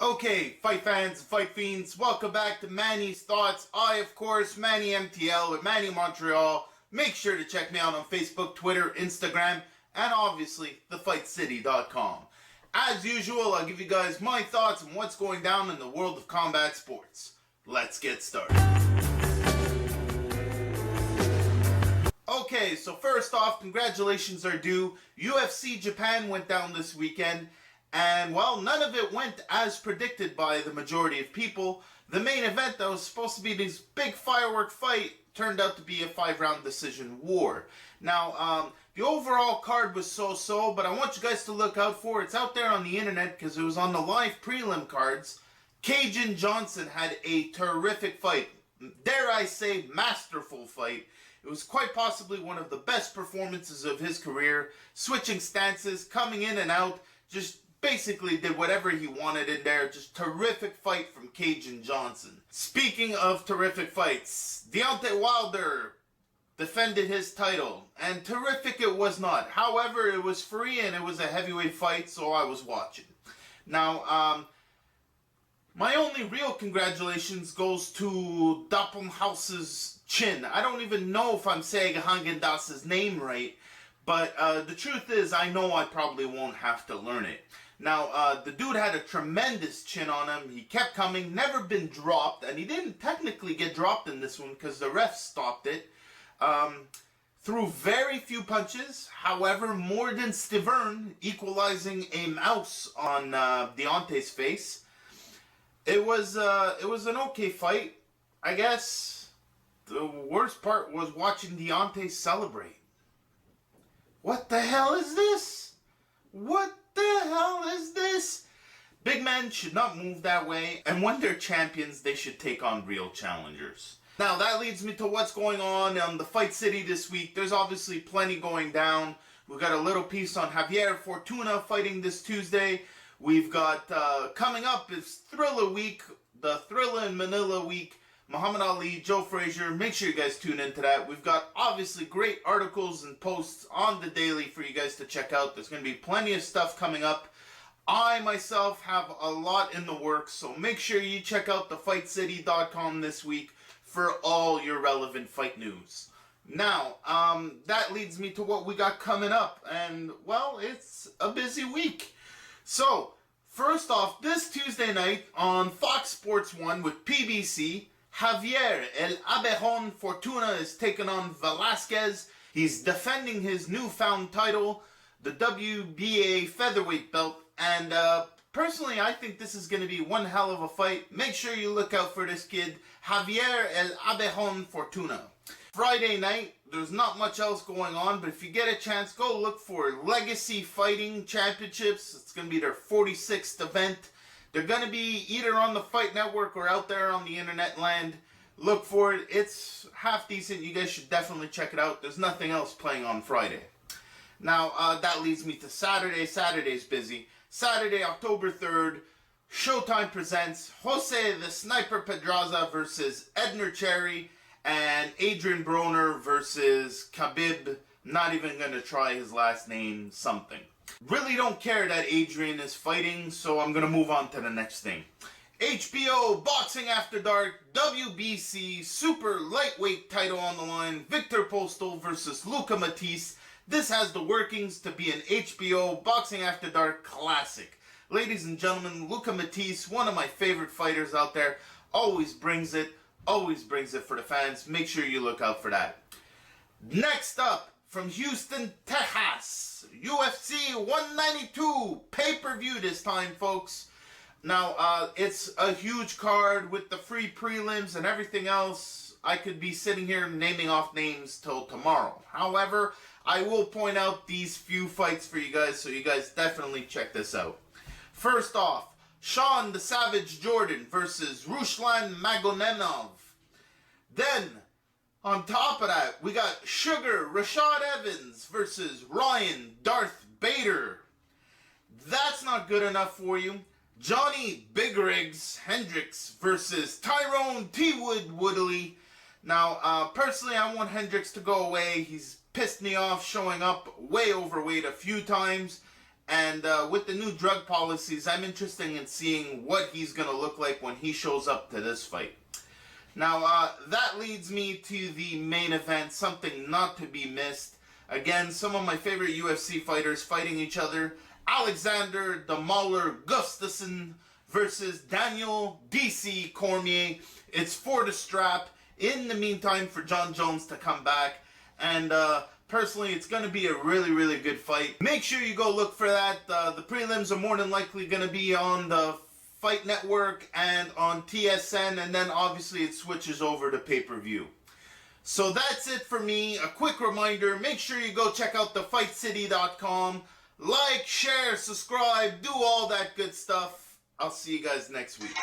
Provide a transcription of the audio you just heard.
Okay, fight fans, fight fiends, welcome back to Manny's Thoughts. I, of course, Manny MTL with Manny Montreal. Make sure to check me out on Facebook, Twitter, Instagram, and obviously, thefightcity.com. As usual, I'll give you guys my thoughts on what's going down in the world of combat sports. Let's get started. Okay, so first off, congratulations are due. UFC Japan went down this weekend. And while none of it went as predicted by the majority of people, the main event that was supposed to be this big firework fight turned out to be a 5-round decision war. Now, the overall card was so-so, but I want you guys to look out for it. It's out there on the internet because it was on the live prelim cards. Cajun Johnson had a terrific fight. Dare I say, masterful fight. It was quite possibly one of the best performances of his career. Switching stances, coming in and out, just basically did whatever he wanted in there. Just terrific fight from Cajun Johnson. Speaking of terrific fights, Deontay Wilder defended his title, and terrific it was not. However, it was free and it was a heavyweight fight, so I was watching. Now, my only real congratulations goes to Dapomhaus's chin. I don't even know if I'm saying Häagen-Dazs's name right, but the truth is I know I probably won't have to learn it. Now, the dude had a tremendous chin on him. He kept coming, never been dropped, and he didn't technically get dropped in this one because the ref stopped it. Threw very few punches, however, more than Stiverne, equalizing a mouse on Deontay's face. It was an okay fight, I guess. The worst part was watching Deontay celebrate. What the hell is this? What the hell is this? Big men should not move that way, and when they're champions, they should take on real challengers. Now, that leads me to what's going on the Fight City this week. There's obviously plenty going down. We've got a little piece on Javier Fortuna fighting this Tuesday. We've got, coming up is Thriller Week, the Thriller in Manila Week. Muhammad Ali, Joe Frazier, make sure you guys tune into that. We've got obviously great articles and posts on the daily for you guys to check out. There's going to be plenty of stuff coming up. I myself have a lot in the works, so make sure you check out thefightcity.com this week for all your relevant fight news. Now, that leads me to what we got coming up, and well, it's a busy week. So, first off, this Tuesday night on Fox Sports 1 with PBC, Javier El Abejon Fortuna is taking on Velasquez. He's defending his newfound title, the WBA featherweight belt, and personally I think this is going to be one hell of a fight. Make sure you look out for this kid, Javier El Abejon Fortuna. Friday night, there's not much else going on, but if you get a chance, go look for Legacy Fighting Championships. It's going to be their 46th event. They're going to be either on the Fight Network or out there on the internet land. Look for it. It's half decent. You guys should definitely check it out. There's nothing else playing on Friday. Now, that leads me to Saturday. Saturday's busy. Saturday, October 3rd, Showtime presents Jose the Sniper Pedraza versus Edner Cherry and Adrian Broner versus Khabib. Not even going to try his last name, something. Really don't care that Adrian is fighting, so I'm going to move on to the next thing. HBO Boxing After Dark, WBC Super Lightweight title on the line, Victor Postal versus Luca Matisse. This has the workings to be an HBO Boxing After Dark classic. Ladies and gentlemen, Luca Matisse, one of my favorite fighters out there, always brings it for the fans. Make sure you look out for that. Next up, from Houston, Texas, UFC 192, pay-per-view this time, folks. Now, it's a huge card with the free prelims and everything else. I could be sitting here naming off names till tomorrow. However, I will point out these few fights for you guys, so you guys definitely check this out. First off, Sean the Savage Jordan versus Ruslan Magomedov. Then, on top of that, we got Sugar Rashad Evans versus Ryan Darth Bader. That's not good enough for you. Johnny Big Rigs Hendricks versus Tyrone T. Woodley. Now, personally, I want Hendricks to go away. He's pissed me off showing up way overweight a few times. And with the new drug policies, I'm interested in seeing what he's going to look like when he shows up to this fight. Now, that leads me to the main event, something not to be missed. Again, some of my favorite UFC fighters fighting each other. Alexander the Mauler Gustafsson versus Daniel DC Cormier. It's for the strap. In the meantime, for Jon Jones to come back. And personally, it's going to be a really, really good fight. Make sure you go look for that. The prelims are more than likely going to be on the Fight Network and on TSN, and then obviously it switches over to pay-per-view. So that's it for me. A quick reminder, make sure you go check out thefightcity.com. Like, share, subscribe, do all that good stuff. I'll see you guys next week.